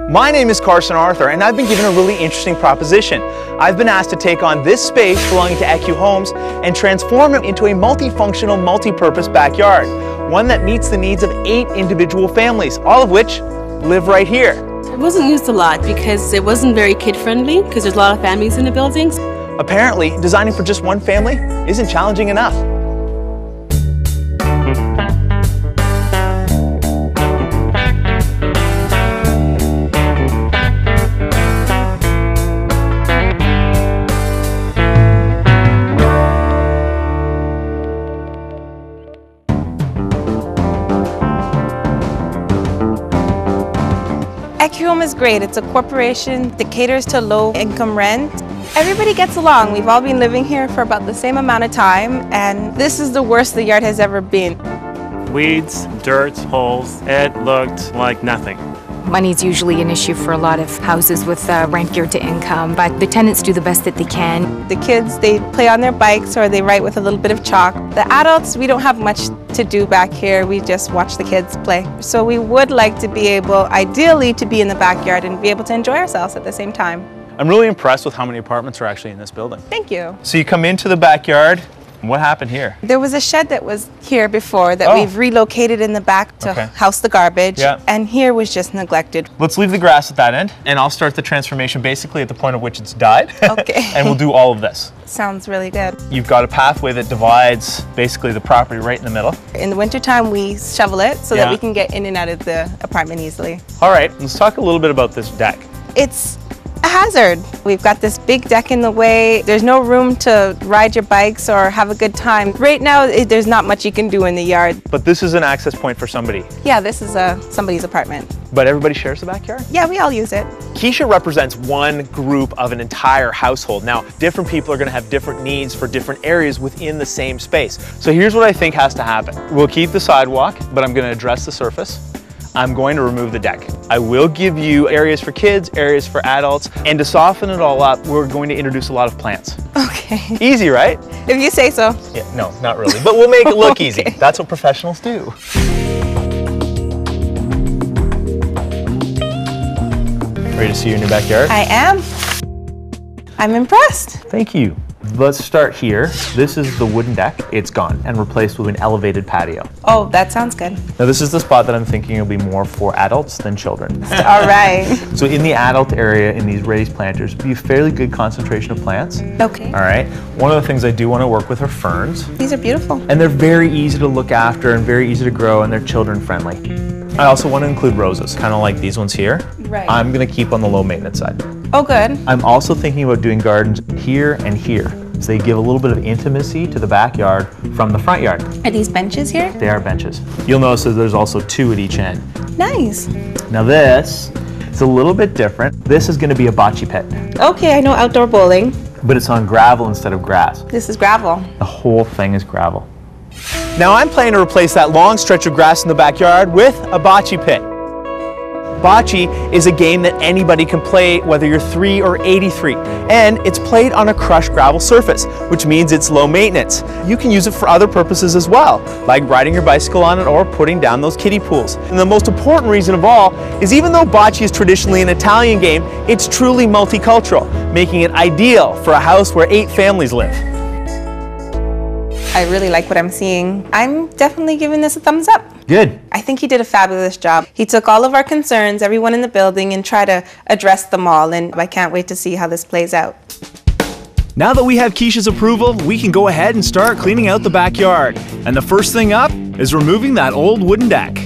My name is Carson Arthur, and I've been given a really interesting proposition. I've been asked to take on this space belonging to EQ Homes and transform it into a multifunctional, multi-purpose backyard, one that meets the needs of 8 individual families, all of which live right here. It wasn't used a lot because it wasn't very kid-friendly because there's a lot of families in the buildings. Apparently, designing for just one family isn't challenging enough. EQ Home is great. It's a corporation that caters to low-income rent. Everybody gets along. We've all been living here for about the same amount of time, and this is the worst the yard has ever been. Weeds, dirt, holes, it looked like nothing. Money's usually an issue for a lot of houses with rent geared to income, but the tenants do the best that they can. The kids, they play on their bikes or they write with a little bit of chalk. The adults, we don't have much to do back here. We just watch the kids play. So we would like to be able, ideally, to be in the backyard and be able to enjoy ourselves at the same time. I'm really impressed with how many apartments are actually in this building. Thank you. So you come into the backyard. What happened here? There was a shed that was here before that we've relocated in the back to house the garbage, and here was just neglected. Let's leave the grass at that end, and I'll start the transformation basically at the point at which it's died. Okay. And we'll do all of this. Sounds really good. You've got a pathway that divides basically the property right in the middle. In the wintertime, we shovel it so that we can get in and out of the apartment easily. All right, let's talk a little bit about this deck. It's a hazard. We've got this big deck in the way. There's no room to ride your bikes or have a good time. Right now, there's not much you can do in the yard. But this is an access point for somebody. Yeah, this is somebody's apartment. But everybody shares the backyard? Yeah, we all use it. Keisha represents one group of an entire household. Now, different people are going to have different needs for different areas within the same space. So here's what I think has to happen. We'll keep the sidewalk, but I'm going to address the surface. I'm going to remove the deck. I will give you areas for kids, areas for adults, and to soften it all up, we're going to introduce a lot of plants. Okay. Easy, right? If you say so. Yeah, no, not really, but we'll make it look easy. That's what professionals do. Ready to see your new backyard? I am. I'm impressed. Thank you. Let's start here. This is the wooden deck. It's gone and replaced with an elevated patio. Oh, that sounds good. Now this is the spot that I'm thinking will be more for adults than children. All right. So in the adult area, in these raised planters, be a fairly good concentration of plants. Okay. All right. One of the things I do want to work with are ferns. These are beautiful. And they're very easy to look after and very easy to grow, and they're children friendly. I also want to include roses, kind of like these ones here. Right. I'm going to keep on the low maintenance side. Oh, good. I'm also thinking about doing gardens here and here. So they give a little bit of intimacy to the backyard from the front yard. Are these benches here? They are benches. You'll notice that there's also 2 at each end. Nice. Now this is a little bit different. This is going to be a bocce pit. Okay, I know outdoor bowling. But it's on gravel instead of grass. This is gravel. The whole thing is gravel. Now I'm planning to replace that long stretch of grass in the backyard with a bocce pit. Bocce is a game that anybody can play, whether you're 3 or 83, and it's played on a crushed gravel surface, which means it's low maintenance. You can use it for other purposes as well, like riding your bicycle on it or putting down those kiddie pools. And the most important reason of all is even though bocce is traditionally an Italian game, it's truly multicultural, making it ideal for a house where 8 families live. I really like what I'm seeing. I'm definitely giving this a thumbs up. Good. I think he did a fabulous job. He took all of our concerns, everyone in the building, and tried to address them all, and I can't wait to see how this plays out. Now that we have Keisha's approval, we can go ahead and start cleaning out the backyard. And the first thing up is removing that old wooden deck.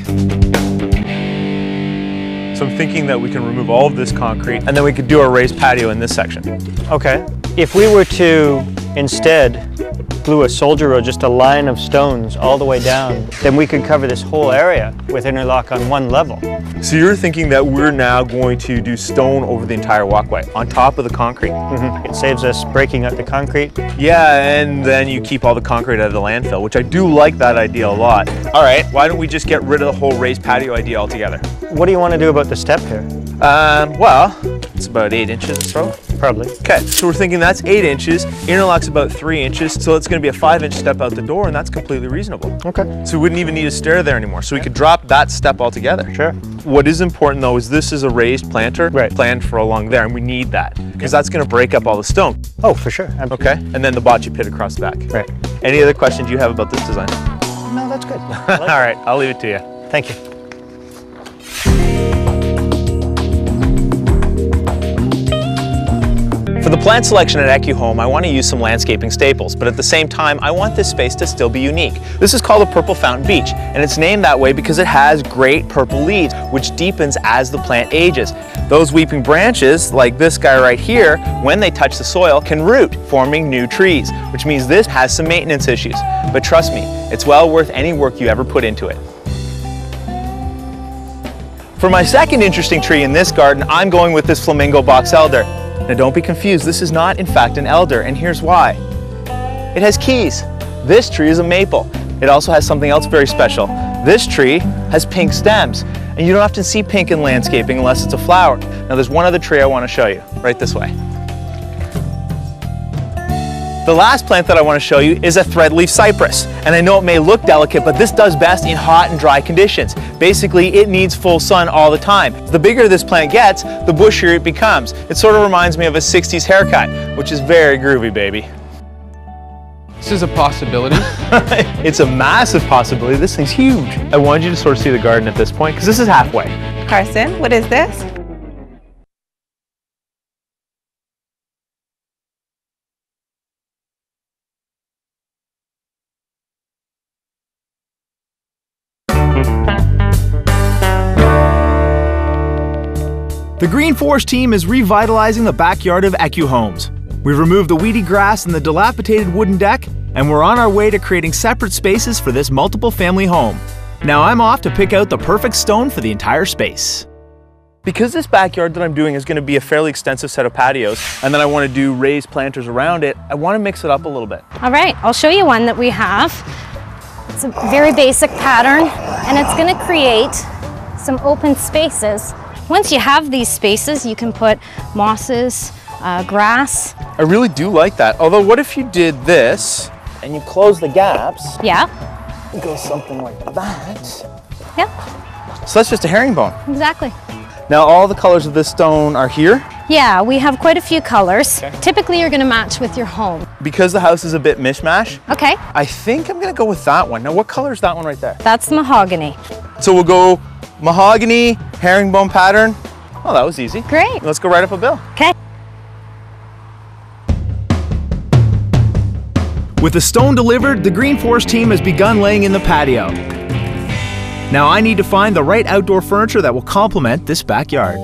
So I'm thinking that we can remove all of this concrete and then we could do our raised patio in this section. Okay. If we were to instead glue a soldier or just a line of stones all the way down, then we could cover this whole area with interlock on one level. So you're thinking that we're now going to do stone over the entire walkway on top of the concrete? It saves us breaking up the concrete. Yeah, and then you keep all the concrete out of the landfill, which I do like that idea a lot. All right, why don't we just get rid of the whole raised patio idea altogether? What do you want to do about the step here? Well, it's about 8 inches or so. Probably. Okay, so we're thinking that's 8 inches, interlock's about 3 inches, so it's gonna be a 5-inch step out the door, and that's completely reasonable. Okay. So we wouldn't even need a stair there anymore, so we could drop that step altogether. Sure. What is important though is this is a raised planter planned for along there, and we need that, because that's gonna break up all the stone. Oh, for sure. Absolutely. Okay, and then the bocce pit across the back. Right. Any other questions you have about this design? No, that's good. All right, I'll leave it to you. Thank you. For the plant selection at EcuHome, I want to use some landscaping staples, but at the same time, I want this space to still be unique. This is called a purple fountain beech, and it's named that way because it has great purple leaves, which deepens as the plant ages. Those weeping branches, like this guy right here, when they touch the soil, can root, forming new trees, which means this has some maintenance issues. But trust me, it's well worth any work you ever put into it. For my second interesting tree in this garden, I'm going with this flamingo box elder. Now don't be confused, this is not in fact an elder, and here's why. It has keys. This tree is a maple. It also has something else very special. This tree has pink stems, and you don't often see pink in landscaping unless it's a flower. Now there's one other tree I want to show you, right this way. The last plant that I want to show you is a threadleaf cypress, and I know it may look delicate, but this does best in hot and dry conditions. Basically, it needs full sun all the time. The bigger this plant gets, the bushier it becomes. It sort of reminds me of a 60s haircut, which is very groovy, baby. This is a possibility. It's a massive possibility. This thing's huge. I wanted you to sort of see the garden at this point, because this is halfway. Carson, what is this? The Green Force team is revitalizing the backyard of EcuHomes. We've removed the weedy grass and the dilapidated wooden deck, and we're on our way to creating separate spaces for this multiple family home. Now I'm off to pick out the perfect stone for the entire space. Because this backyard that I'm doing is going to be a fairly extensive set of patios, and then I want to do raised planters around it, I want to mix it up a little bit. All right, I'll show you one that we have. It's a very basic pattern, and it's going to create some open spaces. Once you have these spaces, you can put mosses, grass. I really do like that. Although, what if you did this and you close the gaps? Yeah. It goes something like that. Yeah. So that's just a herringbone. Exactly. Now, all the colors of this stone are here? Yeah, we have quite a few colors. Okay. Typically, you're going to match with your home. Because the house is a bit mishmash, okay, I think I'm going to go with that one. Now, what color is that one right there? That's mahogany. So we'll go mahogany, herringbone pattern. Oh, that was easy. Great. Let's go write up a bill. Okay. With the stone delivered, the Green Force team has begun laying in the patio. Now I need to find the right outdoor furniture that will complement this backyard.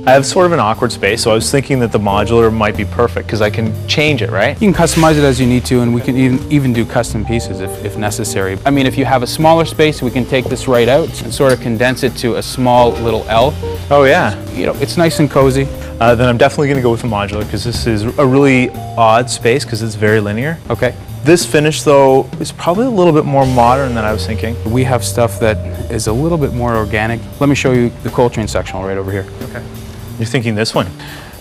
I have sort of an awkward space, so I was thinking that the modular might be perfect because I can change it, right? You can customize it as you need to, and we can even do custom pieces if necessary. I mean, if you have a smaller space, we can take this right out and sort of condense it to a small little L. Oh yeah. You know, it's nice and cozy. Then I'm definitely going to go with the modular because this is a really odd space because it's very linear. Okay. This finish, though, is probably a little bit more modern than I was thinking. We have stuff that is a little bit more organic. Let me show you the Coltrane sectional right over here. Okay. You're thinking this one?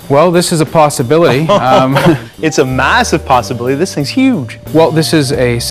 Well, this is a possibility. It's a massive possibility. This thing's huge. Well, this is a